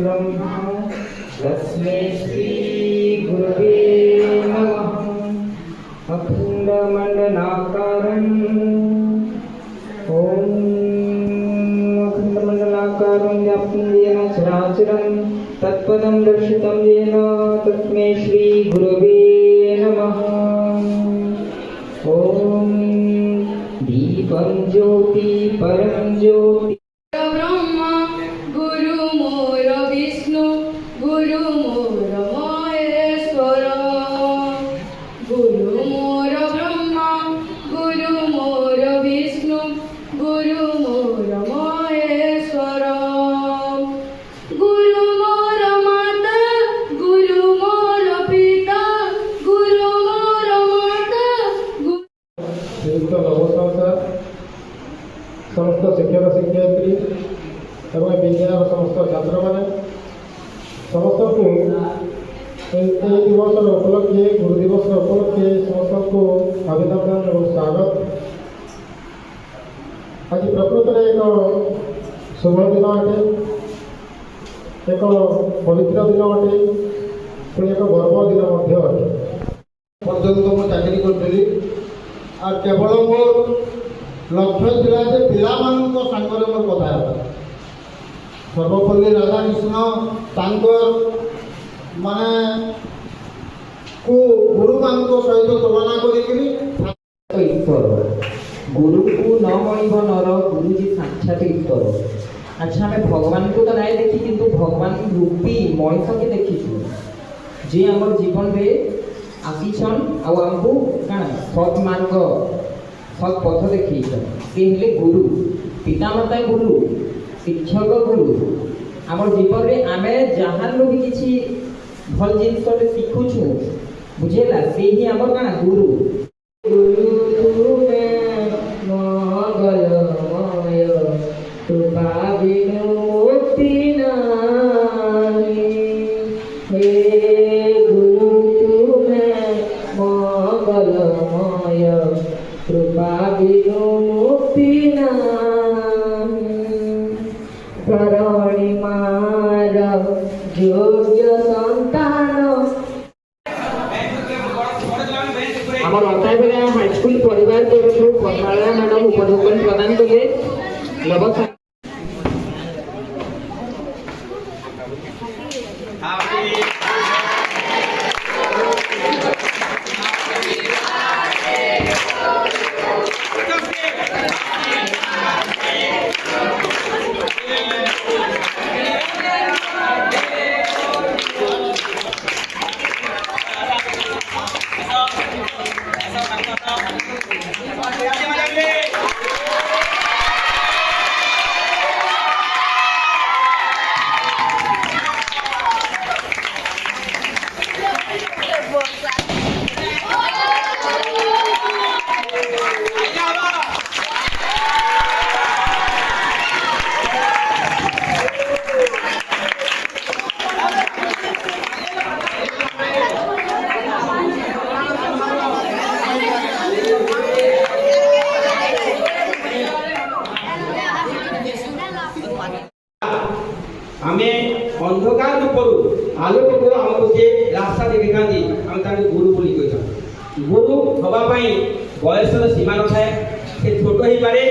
ब्रह्मा तस्मै श्री गुरवे नमः। अखंडमंडलाकारं ओम अखंडमंडलाकारं व्याप्तं येन चराचरं तत्पदं दर्शितं येन तस्मै श्री गुरवे नमः। ओम दीपं ज्योति परं ज्योति ब्रह्मा गुरु मोर विष्णु गुरु मोर महेश्वर गुरु मोर ब्रह्मा गुरु मोर विष्णु गुरु मोर महेश्वर गुरु मोर माता गुरु मोर पिता गुरु मोर माता नमस्कार समस्त शिक्षक शिक्षयित्री एवं विज्ञान समस्त छात्र मैंने समस्त को दिवस उपलक्षे गुरु दिवस उपलक्षे समस्त को अभिनंदन और स्वागत। आज प्रकृत में एक शुभ दिन अटे, एक पवित्र दिन अटे, पुणी एक गर्व दिन अटे। पर्यटन मुझे चाकरी करी और केवल मोर लक्ष्य था जे पिलामानक सांगरे मोर कथा सर्वपल्ली राधाकृष्ण तांकर माने को गुरु मानक सहित तुलना करी ईश्वर गुरु को न मणिब नर गुरुजी साक्षात ईश्वर। अच्छा आम भगवान को तो ना देखी किंतु भगवान रूपी मनीष के देखीचु जी आम जीवन में आसीछन आमको काण सत् मार्ग सत् पथ देखी हेले गुरु पितामाता गुरु शिक्षक गुरु आम जीवन में आम जहाँ भी किसी भल जिन शिखुचु बुझेगा से ही आम काण गुरु गुरु तुमे मंगलमय कृपा बिनु मुक्ति नाही। हे गुरु तुमे मंगलमय कृपा बिनु मुक्ति नाही। करणी मार योग्य संतान आम रताबेला हाईस्कूल परिवार तरफ पद्मालया मैडम उपढौकन प्रदान कले। नमस्कार आमे अंधकार रूपरू आलोक को हमको जे रास्ता देखा आम गुरु बोली कही गुरु हवाई बयसर सीमा न थाए से छोट ही पारे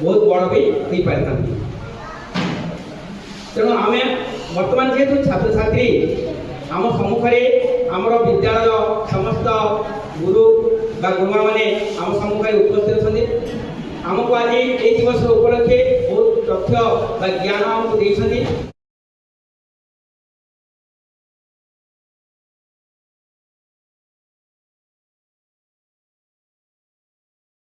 बहुत बड़ भी हो पारि तेणु आम बर्तमान जेहेतु छात्र छात्री आम सम्मुखें आमर विद्यालय समस्त गुरु बा गुरुमा मैंने आम सम्मुखें उपस्थित अच्छा आमको आज ये दिवस उपलक्षे बहुत तथ्य ज्ञान आमको